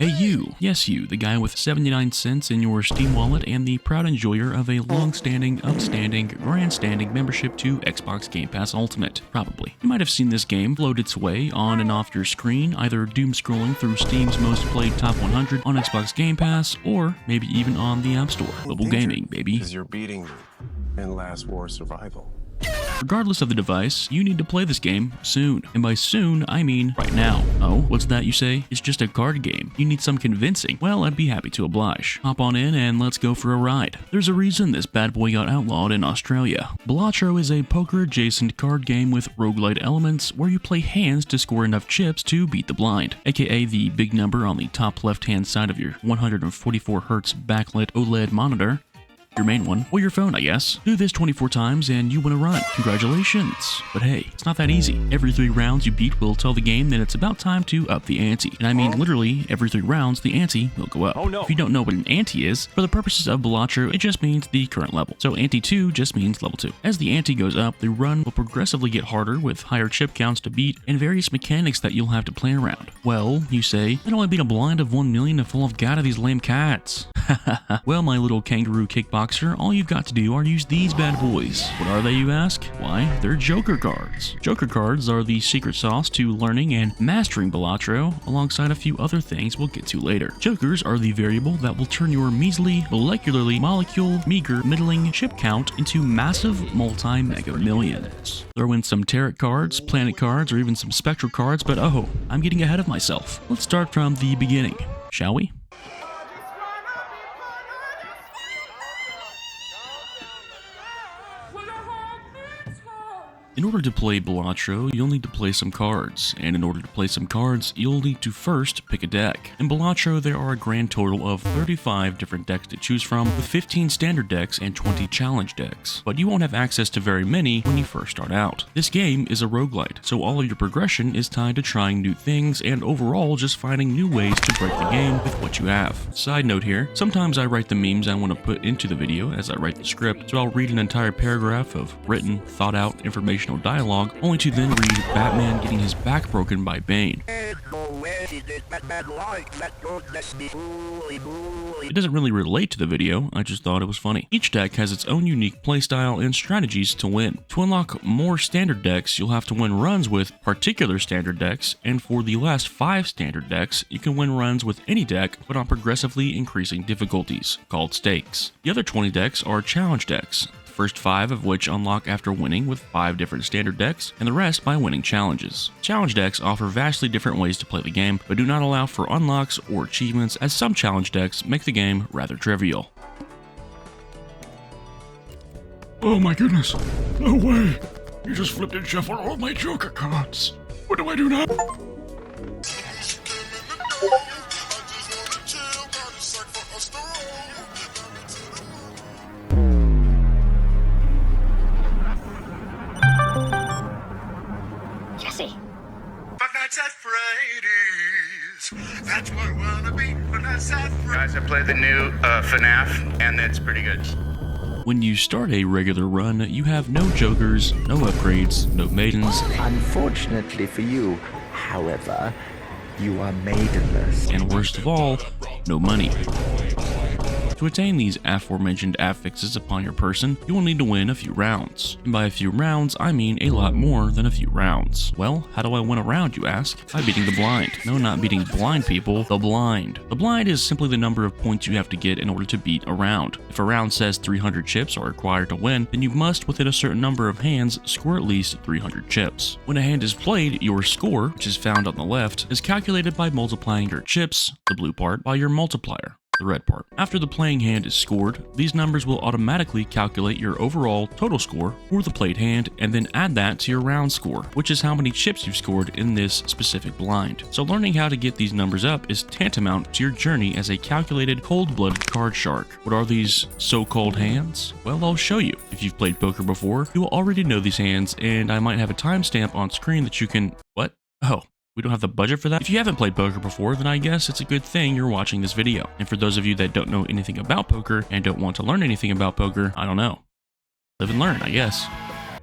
Hey you, yes you, the guy with 79 cents in your Steam wallet and the proud enjoyer of a long-standing, upstanding, grandstanding membership to Xbox Game Pass Ultimate. Probably. You might have seen this game float its way on and off your screen, either doom-scrolling through Steam's most played top 100 on Xbox Game Pass, or maybe even on the App Store. Global gaming, baby. Because you're beating me in Last War Survival. Regardless of the device, you need to play this game soon. And by soon, I mean right now. Oh, what's that you say? It's just a card game. You need some convincing. Well, I'd be happy to oblige. Hop on in and let's go for a ride. There's a reason this bad boy got outlawed in Australia. Balatro is a poker-adjacent card game with roguelite elements where you play hands to score enough chips to beat the blind, aka the big number on the top left-hand side of your 144Hz backlit OLED monitor. Your main one, or your phone, I guess. Do this 24 times and you win a run. Congratulations. But hey, it's not that easy. Every 3 rounds you beat will tell the game that it's about time to up the ante. And I mean literally, every 3 rounds the ante will go up. Oh no. If you don't know what an ante is, for the purposes of Balatro, it just means the current level. So ante 2 just means level 2. As the ante goes up, the run will progressively get harder with higher chip counts to beat and various mechanics that you'll have to play around. Well, you say, I don't want to beat a blind of 1 million to fall off God of these lame cats. Well, my little kangaroo kickboxer, all you've got to do are use these bad boys. What are they, you ask? Why, they're Joker cards. Joker cards are the secret sauce to learning and mastering Balatro, alongside a few other things we'll get to later. Jokers are the variable that will turn your measly, meager, middling chip count into massive multi-mega millions. Throw in some tarot cards, planet cards, or even some spectral cards, but oh, I'm getting ahead of myself. Let's start from the beginning, shall we? In order to play Balatro, you'll need to play some cards, and in order to play some cards, you'll need to first pick a deck. In Balatro, there are a grand total of 35 different decks to choose from, with 15 standard decks and 20 challenge decks. But you won't have access to very many when you first start out. This game is a roguelite, so all of your progression is tied to trying new things and overall just finding new ways to break the game with what you have. Side note here, sometimes I write the memes I want to put into the video as I write the script, so I'll read an entire paragraph of written, thought out information dialogue, only to then read Batman getting his back broken by Bane. It doesn't really relate to the video, I just thought it was funny. Each deck has its own unique playstyle and strategies to win. To unlock more standard decks, you'll have to win runs with particular standard decks, and for the last 5 standard decks, you can win runs with any deck, but on progressively increasing difficulties, called stakes. The other 20 decks are challenge decks. First 5 of which unlock after winning with 5 different standard decks, and the rest by winning challenges. Challenge decks offer vastly different ways to play the game, but do not allow for unlocks or achievements, as some challenge decks make the game rather trivial. Oh my goodness, no way! You just flipped and shuffled all my Joker cards! What do I do now? That's what I wanna be when I Guys, I played the new FNAF, and it's pretty good. When you start a regular run, you have no jokers, no upgrades, no maidens. Unfortunately for you, however, you are maidenless. And worst of all, no money. To attain these aforementioned affixes upon your person, you will need to win a few rounds. And by a few rounds, I mean a lot more than a few rounds. Well, how do I win a round, you ask? By beating the blind. No, not beating blind people, the blind. The blind is simply the number of points you have to get in order to beat a round. If a round says 300 chips are required to win, then you must, within a certain number of hands, score at least 300 chips. When a hand is played, your score, which is found on the left, is calculated by multiplying your chips, the blue part, by your multiplier, the red part. After the playing hand is scored, these numbers will automatically calculate your overall total score for the played hand and then add that to your round score, which is how many chips you've scored in this specific blind. So learning how to get these numbers up is tantamount to your journey as a calculated, cold-blooded card shark. What are these so-called hands? Well, I'll show you. If you've played poker before, you will already know these hands, and I might have a timestamp on screen that you can... What? Oh. We don't have the budget for that? If you haven't played poker before, then I guess it's a good thing you're watching this video. And for those of you that don't know anything about poker and don't want to learn anything about poker, I don't know. Live and learn, I guess.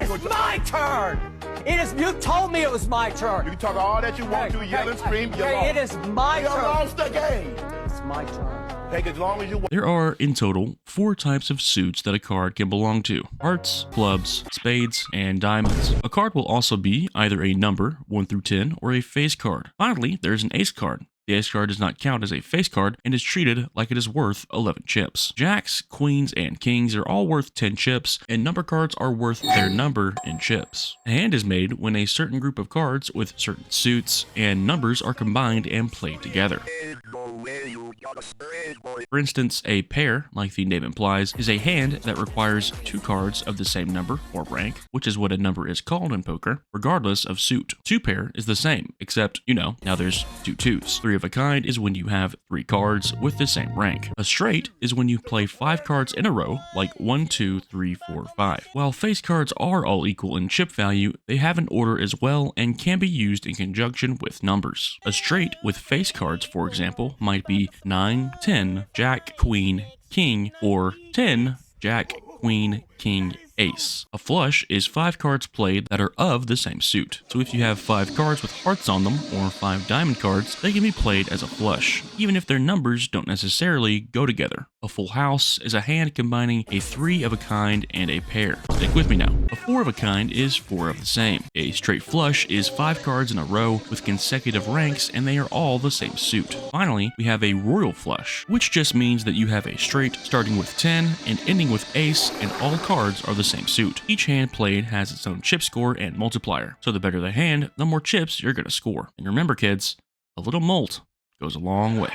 It's my turn! It is. You told me it was my turn. You can talk all that you want to, yell and scream. It is my turn. You lost the game. my turn. Take as long as you want. There are, in total, 4 types of suits that a card can belong to: hearts, clubs, spades, and diamonds. A card will also be either a number, 1 through 10, or a face card. Finally, there's an ace card. The ace card does not count as a face card and is treated like it is worth 11 chips. Jacks, queens, and kings are all worth 10 chips, and number cards are worth their number in chips. A hand is made when a certain group of cards with certain suits and numbers are combined and played together. For instance, a pair, like the name implies, is a hand that requires 2 cards of the same number or rank, which is what a number is called in poker, regardless of suit. 2 pair is the same, except, now there's 2 twos. 3 of a kind is when you have 3 cards with the same rank. A straight is when you play 5 cards in a row, like 1, 2, 3, 4, 5. While face cards are all equal in chip value, they have an order as well and can be used in conjunction with numbers. A straight with face cards, for example, might be 9, 10, Jack, Queen, King, or 10, Jack, Queen, King, Ace. A flush is 5 cards played that are of the same suit. So if you have 5 cards with hearts on them, or 5 diamond cards, they can be played as a flush, even if their numbers don't necessarily go together. A full house is a hand combining a 3 of a kind and a pair. Stick with me now. A 4 of a kind is 4 of the same. A straight flush is 5 cards in a row with consecutive ranks, and they are all the same suit. Finally, we have a royal flush, which just means that you have a straight starting with 10 and ending with ace, and all cards are the same suit. Each hand played has its own chip score and multiplier, so the better the hand, the more chips you're gonna score. And remember, kids, a little malt goes a long way.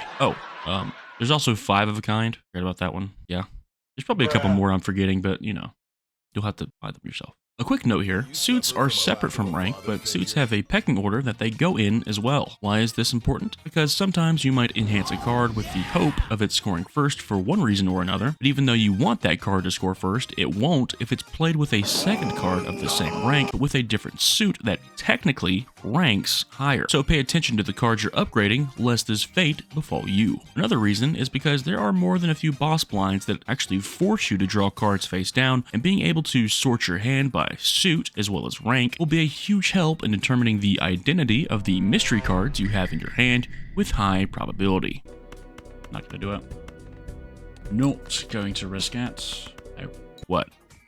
There's also 5 of a kind. Forgot about that one. Yeah. There's probably a couple more I'm forgetting, but you'll have to buy them yourself. A quick note here, suits are separate from rank, but suits have a pecking order that they go in as well. Why is this important? Because sometimes you might enhance a card with the hope of it scoring first for one reason or another, but even though you want that card to score first, it won't if it's played with a second card of the same rank, but with a different suit that technically ranks higher. So pay attention to the cards you're upgrading, lest this fate befall you. Another reason is because there are more than a few boss blinds that actually force you to draw cards face down, and being able to sort your hand by suit as well as rank will be a huge help in determining the identity of the mystery cards you have in your hand with high probability. Not gonna do it. Not going to risk it. Oh, what?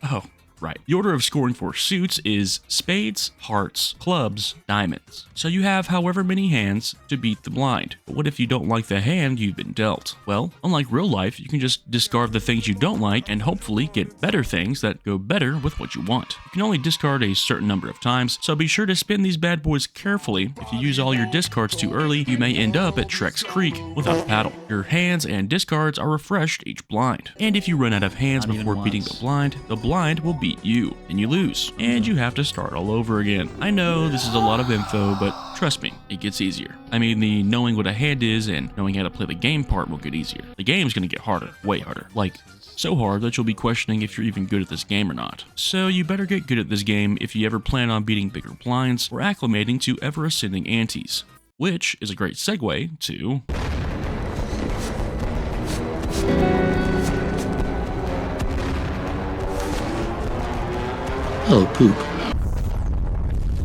Oh, right. The order of scoring for suits is spades, hearts, clubs, diamonds. So you have however many hands to beat the blind. But what if you don't like the hand you've been dealt? Well, unlike real life, you can just discard the things you don't like and hopefully get better things that go better with what you want. You can only discard a certain number of times, so be sure to spin these bad boys carefully. If you use all your discards too early, you may end up at Shrek's Creek without a paddle. Your hands and discards are refreshed each blind. And if you run out of hands before beating the blind will beat you, and you lose, and you have to start all over again. I know this is a lot of info, but trust me, it gets easier. I mean, the knowing what a hand is and knowing how to play the game part will get easier. The game's gonna get harder, way harder. Like, so hard that you'll be questioning if you're even good at this game or not. So you better get good at this game if you ever plan on beating bigger blinds or acclimating to ever-ascending antes. Which is a great segue to... Oh, poop.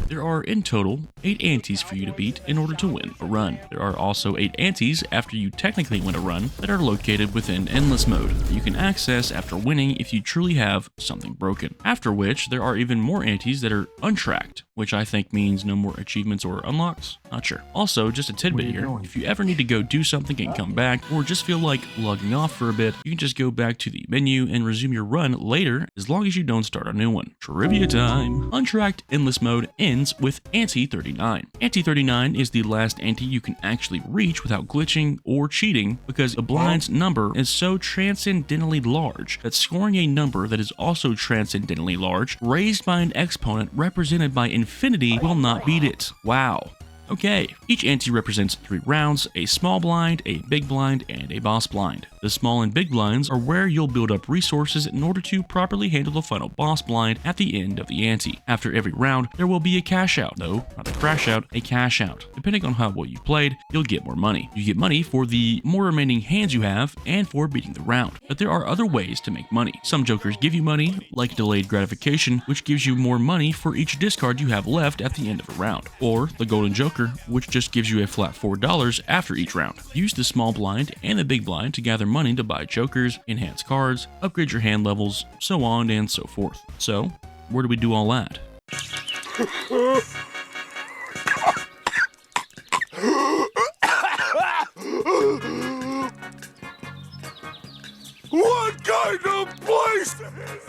There are, in total, 8 antes for you to beat in order to win a run. There are also 8 antes after you technically win a run that are located within endless mode that you can access after winning if you truly have something broken. After which, there are even more antes that are untracked, which I think means no more achievements or unlocks. Not sure. Also, just a tidbit here, if you ever need to go do something and come back, or just feel like logging off for a bit, you can just go back to the menu and resume your run later as long as you don't start a new one. Trivia time! Untracked endless mode ends with Ante 39. Ante 39 is the last ante you can actually reach without glitching or cheating because the blind's number is so transcendently large that scoring a number that is also transcendently large, raised by an exponent represented by infinity, will not beat it. Wow. Okay, each ante represents 3 rounds, a small blind, a big blind, and a boss blind. The small and big blinds are where you'll build up resources in order to properly handle the final boss blind at the end of the ante. After every round, there will be a cash out. No, not a crash out, a cash out. Depending on how well you played, you'll get more money. You get money for the more remaining hands you have and for beating the round. But there are other ways to make money. Some jokers give you money, like delayed gratification, which gives you more money for each discard you have left at the end of a round. Or the golden joker Joker, which just gives you a flat $4 after each round. Use the small blind and the big blind to gather money to buy jokers, enhance cards, upgrade your hand levels, so on and so forth. So, where do we do all that? What kind of place is this?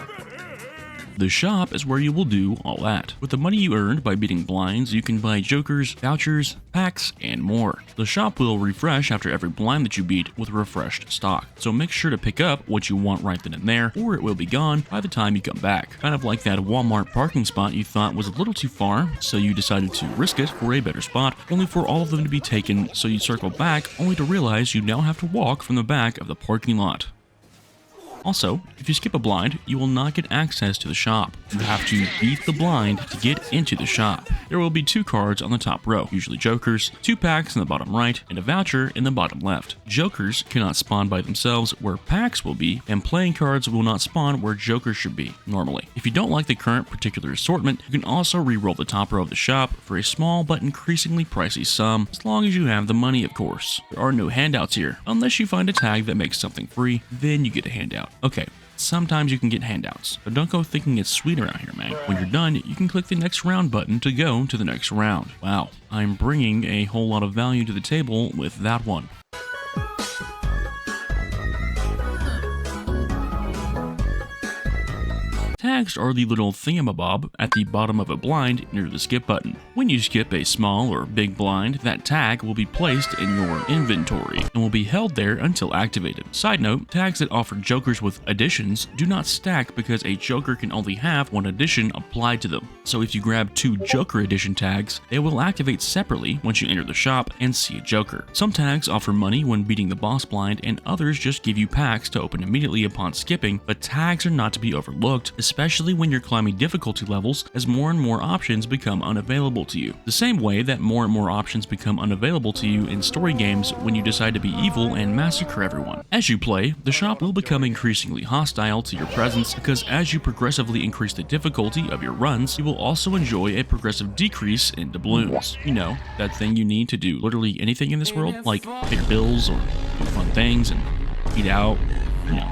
The shop is where you will do all that. With the money you earned by beating blinds, you can buy jokers, vouchers, packs, and more. The shop will refresh after every blind that you beat with refreshed stock, so make sure to pick up what you want right then and there, or it will be gone by the time you come back. Kind of like that Walmart parking spot you thought was a little too far, so you decided to risk it for a better spot, only for all of them to be taken, so you circle back, only to realize you now have to walk from the back of the parking lot. Also, if you skip a blind, you will not get access to the shop. You have to beat the blind to get into the shop. There will be 2 cards on the top row, usually jokers, 2 packs in the bottom right, and a voucher in the bottom left. Jokers cannot spawn by themselves where packs will be, and playing cards will not spawn where jokers should be, normally. If you don't like the current particular assortment, you can also re-roll the top row of the shop for a small but increasingly pricey sum, as long as you have the money, of course. There are no handouts here, unless you find a tag that makes something free, then you get a handout. Okay, sometimes you can get handouts, but don't go thinking it's sweet around here, man. When you're done, you can click the next round button to go to the next round. Wow, I'm bringing a whole lot of value to the table with that one. Tags are the little thingamabob at the bottom of a blind near the skip button. When you skip a small or big blind, that tag will be placed in your inventory and will be held there until activated. Side note, tags that offer jokers with additions do not stack because a joker can only have 1 addition applied to them. So if you grab 2 joker addition tags, they will activate separately once you enter the shop and see a joker. Some tags offer money when beating the boss blind, and others just give you packs to open immediately upon skipping, but tags are not to be overlooked, especially when you're climbing difficulty levels, as more and more options become unavailable to you. The same way that more and more options become unavailable to you in story games when you decide to be evil and massacre everyone. As you play, the shop will become increasingly hostile to your presence, because as you progressively increase the difficulty of your runs, you will also enjoy a progressive decrease in doubloons. You know, that thing you need to do literally anything in this world, like pay your bills or do fun things and eat out, you know.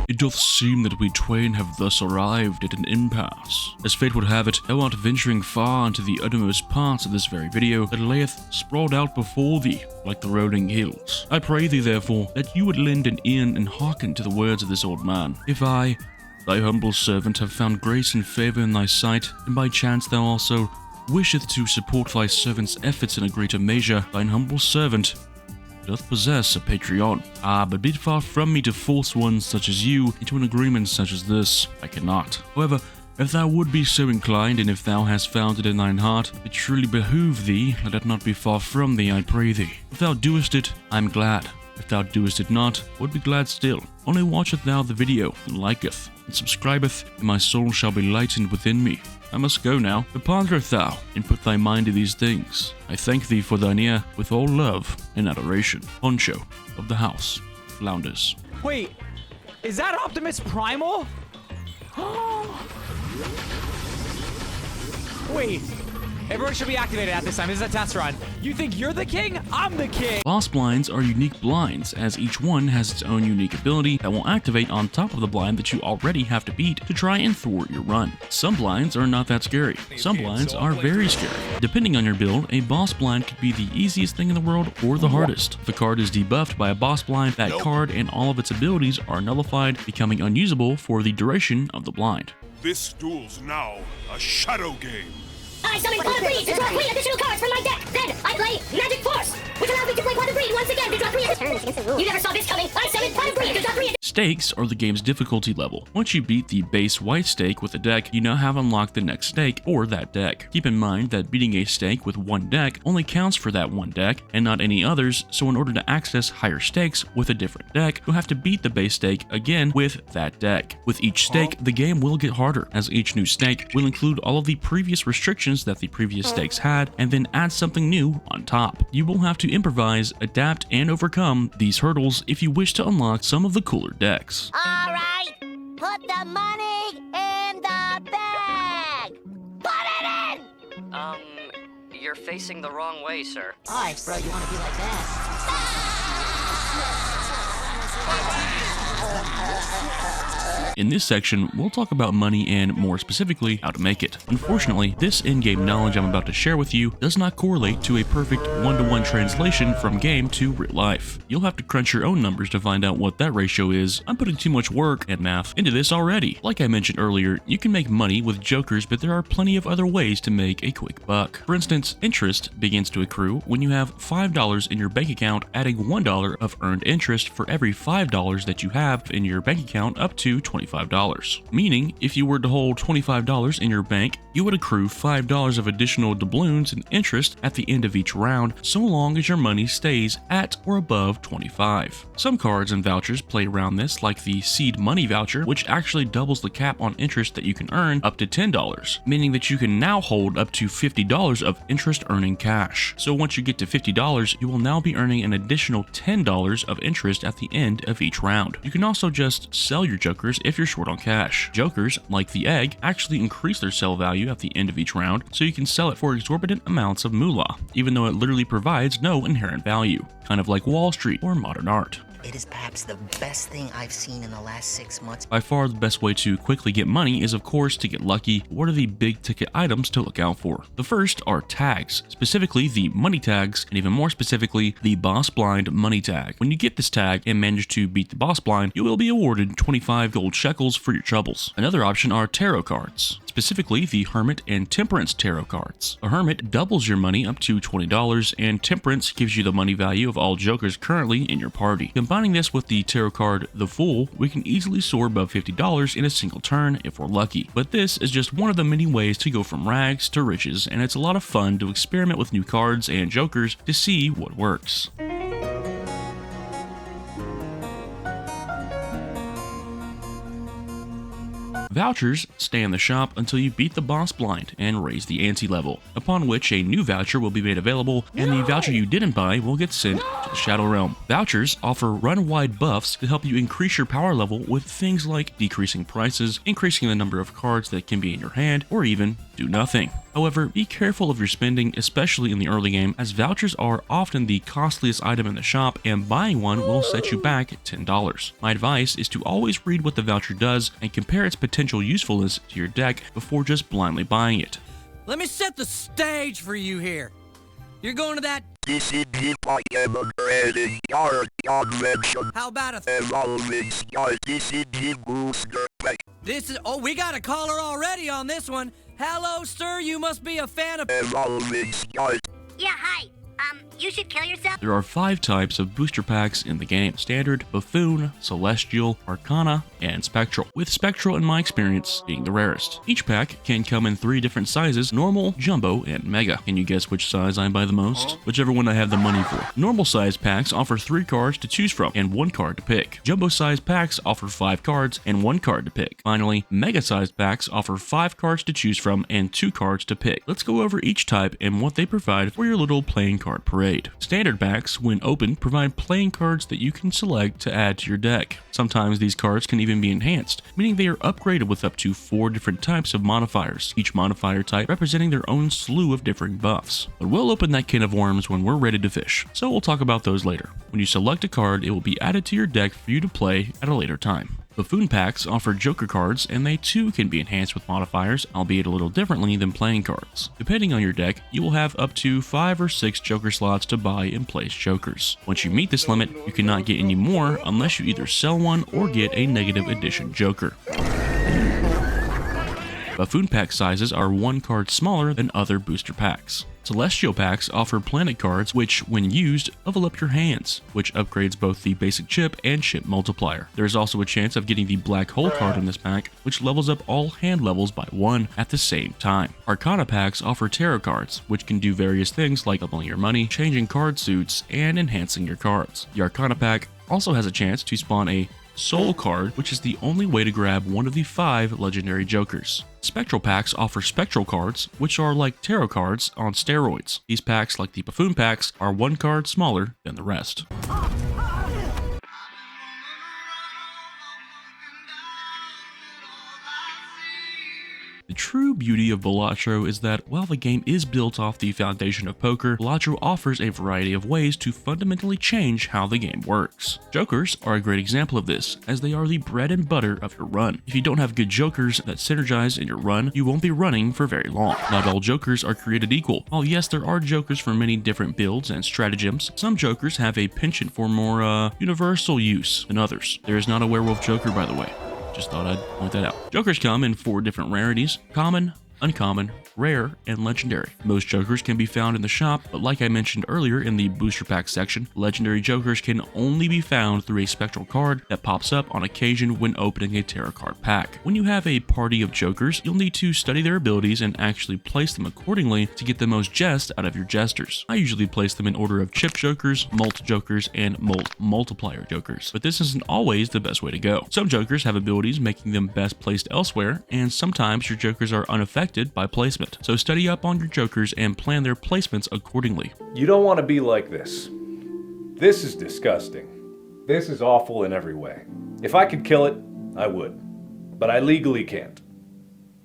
It doth seem that we twain have thus arrived at an impasse. As fate would have it, thou art venturing far into the uttermost parts of this very video that layeth sprawled out before thee like the rolling hills. I pray thee, therefore, that you would lend an ear and hearken to the words of this old man. If I, thy humble servant, have found grace and favor in thy sight, and by chance thou also wisheth to support thy servant's efforts in a greater measure, thine humble servant doth possess a Patreon. But be it far from me to force one such as you into an agreement such as this. I cannot. However, if thou would be so inclined, and if thou hast found it in thine heart, it truly behoove thee, let it not be far from thee, I pray thee. If thou doest it, I am glad. If thou doest it not, would be glad still. Only watcheth thou the video, and liketh, and subscribeth, and my soul shall be lightened within me. I must go now, but pondereth thou, and put thy mind to these things. I thank thee for thine ear, with all love and adoration. Poncho of the house, Flounders. Wait, is that Optimus Primal? Wait, everyone should be activated at this time. This is a test run. You think you're the king? I'm the king. Boss blinds are unique blinds, as each one has its own unique ability that will activate on top of the blind that you already have to beat to try and thwart your run. Some blinds are not that scary. Some blinds are very scary. Depending on your build, a boss blind could be the easiest thing in the world or the hardest. If a card is debuffed by a boss blind, that card and all of its abilities are nullified, becoming unusable for the duration of the blind. This duel's now a shadow game. I summon Pot of Greed to draw 3 additional cards from my deck. Then I play Magic Force, which allows me to play Pot of Greed once again to draw 3 additional. You never saw this coming. I summon Pot of Greed to draw 3 Stakes are the game's difficulty level. Once you beat the base white stake with a deck, you now have unlocked the next stake or that deck. Keep in mind that beating a stake with one deck only counts for that one deck and not any others, so in order to access higher stakes with a different deck, you'll have to beat the base stake again with that deck. With each stake, the game will get harder, as each new stake will include all of the previous restrictions that the previous stakes had, and then add something new on top. You will have to improvise, adapt, and overcome these hurdles if you wish to unlock some of the cooler decks. All right, put the money in the bag. Put it in. Your You're facing the wrong way, sir. Alright, bro, you wanna be like that? In this section, we'll talk about money and, more specifically, how to make it. Unfortunately, this in-game knowledge I'm about to share with you does not correlate to a perfect one-to-one translation from game to real life. You'll have to crunch your own numbers to find out what that ratio is. I'm putting too much work and math into this already. Like I mentioned earlier, you can make money with jokers, but there are plenty of other ways to make a quick buck. For instance, interest begins to accrue when you have $5 in your bank account, adding $1 of earned interest for every $5 that you have in your bank account up to $25. Meaning, if you were to hold $25 in your bank, you would accrue $5 of additional doubloons and interest at the end of each round, so long as your money stays at or above 25. Some cards and vouchers play around this, like the seed money voucher, which actually doubles the cap on interest that you can earn up to $10, meaning that you can now hold up to $50 of interest earning cash. So once you get to $50, you will now be earning an additional $10 of interest at the end of each round. You can also just sell your jokers if you're short on cash. Jokers, like the egg, actually increase their sell value at the end of each round, so you can sell it for exorbitant amounts of moolah, even though it literally provides no inherent value, kind of like Wall Street or modern art. It is perhaps the best thing I've seen in the last 6 months. By far, the best way to quickly get money is, of course, to get lucky. What are the big ticket items to look out for? The first are tags, specifically the money tags, and even more specifically, the boss blind money tag. When you get this tag and manage to beat the boss blind, you will be awarded 25 gold shekels for your troubles. Another option are tarot cards, specifically the Hermit and Temperance tarot cards. A Hermit doubles your money up to $20, and Temperance gives you the money value of all jokers currently in your party. Combining this with the tarot card The Fool, we can easily soar above $50 in a single turn if we're lucky. But this is just one of the many ways to go from rags to riches, and it's a lot of fun to experiment with new cards and jokers to see what works. Vouchers stay in the shop until you beat the boss blind and raise the ante level, upon which a new voucher will be made available, and the voucher you didn't buy will get sent to the Shadow Realm. Vouchers offer run-wide buffs to help you increase your power level with things like decreasing prices, increasing the number of cards that can be in your hand, or even do nothing. However, be careful of your spending, especially in the early game, as vouchers are often the costliest item in the shop, and buying one will set you back at $10. My advice is to always read what the voucher does and compare its potential usefulness to your deck before just blindly buying it. Let me set the stage for you here. You're going to that... How about This is... Oh, we got a caller already on this one. Hello, sir. You must be a fan of... Yeah, hi. You should kill yourself. There are 5 types of booster packs in the game: Standard, Buffoon, Celestial, Arcana, and Spectral, with Spectral in my experience being the rarest. Each pack can come in 3 different sizes: Normal, Jumbo, and Mega. Can you guess which size I buy the most? Whichever one I have the money for. Normal size packs offer 3 cards to choose from and 1 card to pick. Jumbo size packs offer 5 cards and 1 card to pick. Finally, Mega sized packs offer 5 cards to choose from and 2 cards to pick. Let's go over each type and what they provide for your little playing card parade. Standard packs, when opened, provide playing cards that you can select to add to your deck. Sometimes these cards can even be enhanced, meaning they are upgraded with up to 4 different types of modifiers, each modifier type representing their own slew of differing buffs. But we'll open that can of worms when we're ready to fish, so we'll talk about those later. When you select a card, it will be added to your deck for you to play at a later time. Buffoon packs offer Joker cards, and they too can be enhanced with modifiers, albeit a little differently than playing cards. Depending on your deck, you will have up to 5 or 6 Joker slots to buy and place Jokers. Once you meet this limit, you cannot get any more unless you either sell one or get a negative edition Joker. Buffoon pack sizes are 1 card smaller than other booster packs. Celestial packs offer planet cards which, when used, level up your hands, which upgrades both the basic chip and chip multiplier. There is also a chance of getting the black hole card in this pack, which levels up all hand levels by 1 at the same time. Arcana packs offer tarot cards, which can do various things like doubling your money, changing card suits, and enhancing your cards. The Arcana pack also has a chance to spawn a Soul card, which is the only way to grab one of the 5 legendary Jokers. Spectral packs offer Spectral cards, which are like tarot cards on steroids. These packs, like the Buffoon packs, are 1 card smaller than the rest. The The true beauty of Balatro is that while the game is built off the foundation of poker, Balatro offers a variety of ways to fundamentally change how the game works. Jokers are a great example of this, as they are the bread and butter of your run. If you don't have good jokers that synergize in your run, you won't be running for very long. Not all jokers are created equal. While yes, there are jokers for many different builds and stratagems, some jokers have a penchant for more universal use than others. There is not a werewolf joker, by the way. Just thought I'd point that out. Jokers come in 4 different rarities: common, uncommon, rare, and legendary. Most jokers can be found in the shop, but like I mentioned earlier in the booster pack section, legendary jokers can only be found through a spectral card that pops up on occasion when opening a tarot card pack. When you have a party of jokers, you'll need to study their abilities and actually place them accordingly to get the most jest out of your jesters. I usually place them in order of chip jokers, mult jokers, and mult multiplier jokers, but this isn't always the best way to go. Some jokers have abilities making them best placed elsewhere, and sometimes your jokers are unaffected by placement. So study up on your jokers and plan their placements accordingly. You don't want to be like this. This is disgusting. This is awful in every way. If I could kill it, I would. But I legally can't.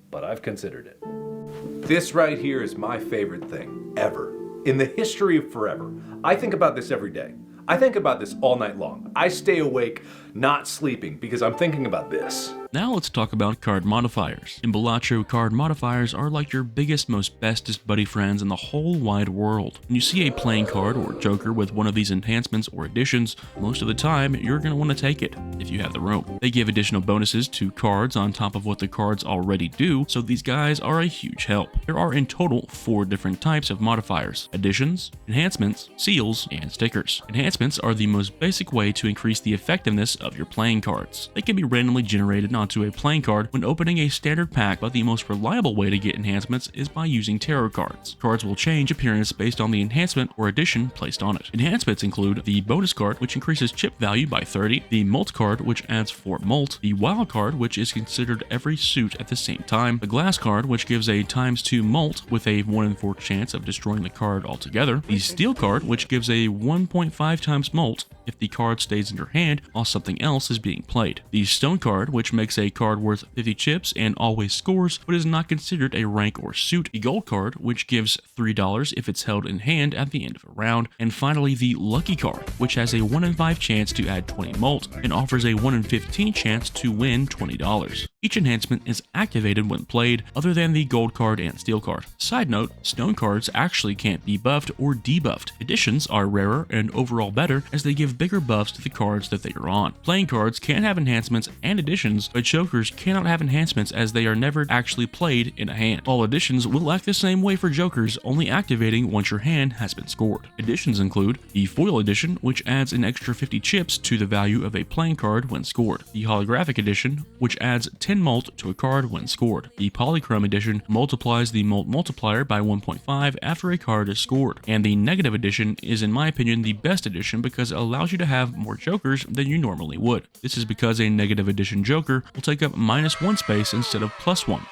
But I've considered it. This right here is my favorite thing, ever. In the history of forever. I think about this every day. I think about this all night long. I stay awake, not sleeping, because I'm thinking about this. Now let's talk about card modifiers. In Balatro, card modifiers are like your biggest, most bestest buddy friends in the whole wide world. When you see a playing card or joker with one of these enhancements or additions, most of the time you're going to want to take it, if you have the room. They give additional bonuses to cards on top of what the cards already do, so these guys are a huge help. There are in total 4 different types of modifiers: additions, enhancements, seals, and stickers. Enhancements are the most basic way to increase the effectiveness of your playing cards. They can be randomly generated onto a playing card when opening a standard pack, but the most reliable way to get enhancements is by using tarot cards. Cards will change appearance based on the enhancement or addition placed on it. Enhancements include the bonus card, which increases chip value by 30, the mult card, which adds 4 mult, the wild card, which is considered every suit at the same time, the glass card, which gives a ×2 mult with a 1 in 4 chance of destroying the card altogether, the steel card, which gives a 1.5 times mult if the card stays in your hand while something else is being played, the stone card, which makes a card worth 50 chips and always scores but is not considered a rank or suit, the gold card, which gives $3 if it's held in hand at the end of a round, and finally the lucky card, which has a 1 in 5 chance to add 20 mult and offers a 1 in 15 chance to win $20. Each enhancement is activated when played, other than the gold card and steel card. Side note, stone cards actually can't be buffed or debuffed. Additions are rarer and overall better as they give bigger buffs to the cards that they are on. Playing cards can have enhancements and additions, but jokers cannot have enhancements as they are never actually played in a hand. All additions will act the same way for jokers, only activating once your hand has been scored. Additions include the foil edition, which adds an extra 50 chips to the value of a playing card when scored. The holographic edition, which adds 10 mult to a card when scored. The polychrome edition multiplies the mult multiplier by 1.5 after a card is scored. And the negative edition is, in my opinion, the best edition because it allows you to have more jokers than you normally would. This is because a negative edition joker will take up -1 space instead of +1.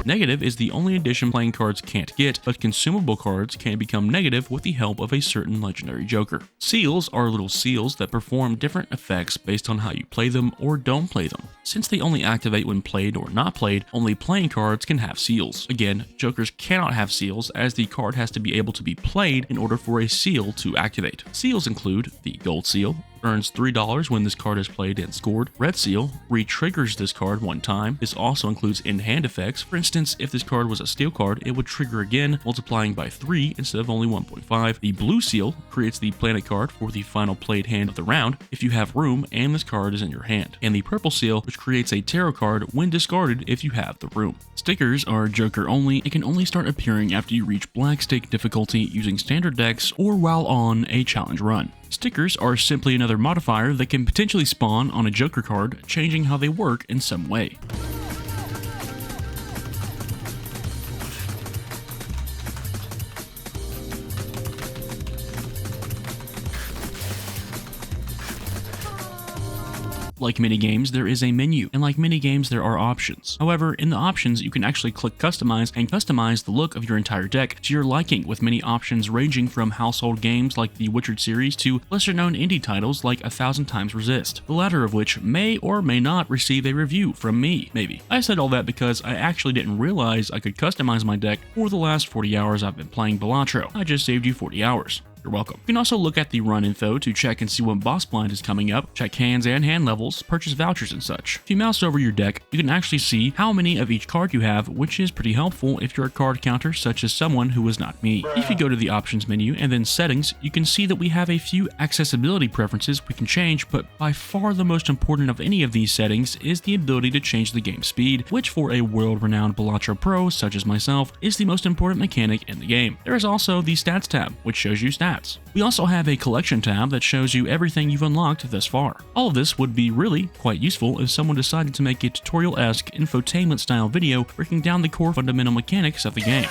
Negative is the only addition playing cards can't get, but consumable cards can become negative with the help of a certain legendary joker. Seals are little seals that perform different effects based on how you play them or don't play them. Since they only activate when played or not played, only playing cards can have seals. Again, jokers cannot have seals as the card has to be able to be played in order for a seal to activate. Seals include the gold seal, earns $3 when this card is played and scored. Red seal re-triggers this card 1 time. This also includes in-hand effects. For instance, if this card was a steel card, it would trigger again, multiplying by 3 instead of only 1.5. The blue seal creates the planet card for the final played hand of the round if you have room and this card is in your hand. And the purple seal, which creates a tarot card when discarded if you have the room. Stickers are joker only and can only start appearing after you reach black stake difficulty using standard decks or while on a challenge run. Stickers are simply another modifier that can potentially spawn on a joker card, changing how they work in some way. Like minigames, there is a menu, and like minigames, there are options. However, in the options, you can actually click customize and customize the look of your entire deck to your liking, with many options ranging from household games like the Wouchers series to lesser-known indie titles like 1,000 Times Resist, the latter of which may or may not receive a review from me, maybe. I said all that because I actually didn't realize I could customize my deck for the last 40 hours I've been playing Balatro. I just saved you 40 hours. You're welcome. You can also look at the run info to check and see what boss blind is coming up, check hands and hand levels, purchase vouchers and such. If you mouse over your deck, you can actually see how many of each card you have, which is pretty helpful if you're a card counter such as someone who is not me. If you go to the options menu and then settings, you can see that we have a few accessibility preferences we can change, but by far the most important of any of these settings is the ability to change the game speed, which for a world-renowned Balatro pro such as myself is the most important mechanic in the game. There is also the stats tab, which shows you stats. We also have a collection tab that shows you everything you've unlocked thus far. All of this would be really quite useful if someone decided to make a tutorial-esque infotainment style video breaking down the core fundamental mechanics of the game.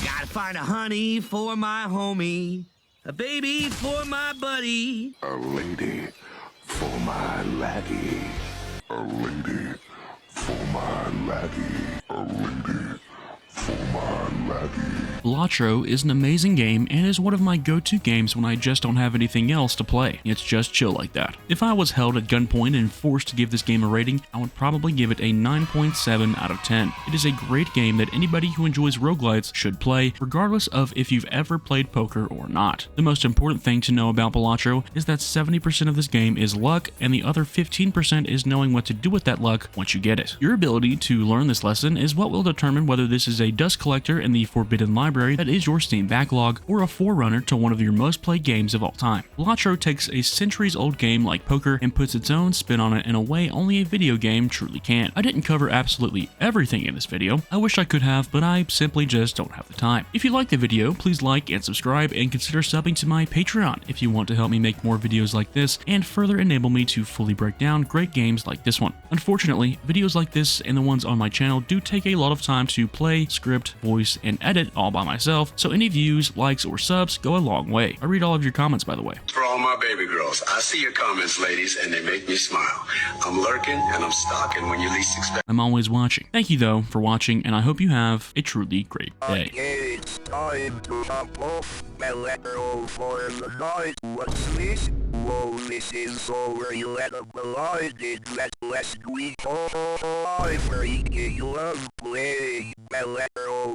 Gotta find a honey for my homie, a baby for my buddy, A lady for my laddie. A lady for my laddie. A lady for my laddie. Balatro is an amazing game and is one of my go-to games when I just don't have anything else to play. It's just chill like that. If I was held at gunpoint and forced to give this game a rating, I would probably give it a 9.7 out of 10. It is a great game that anybody who enjoys roguelites should play, regardless of if you've ever played poker or not. The most important thing to know about Balatro is that 70% of this game is luck, and the other 15% is knowing what to do with that luck once you get it. Your ability to learn this lesson is what will determine whether this is a dust collector in the Forbidden Library that is your Steam backlog, or a forerunner to one of your most played games of all time. Balatro takes a centuries-old game like poker and puts its own spin on it in a way only a video game truly can. I didn't cover absolutely everything in this video. I wish I could have, but I simply just don't have the time. If you liked the video, please like and subscribe, and consider subbing to my Patreon if you want to help me make more videos like this and further enable me to fully break down great games like this one. Unfortunately, videos like this and the ones on my channel do take a lot of time to play, script, voice, and edit all by myself, so any views, likes, or subs go a long way. I read all of your comments, by the way. For all my baby girls, I see your comments, ladies, and they make me smile. I'm lurking and I'm stalking when you least expect. I'm always watching. Thank you, though, for watching, and I hope you have a truly great day. Okay, it's time to jump off Balatro for the night. What's this? Whoa, this is so related that last week. Oh, I freaking love playing Balatro.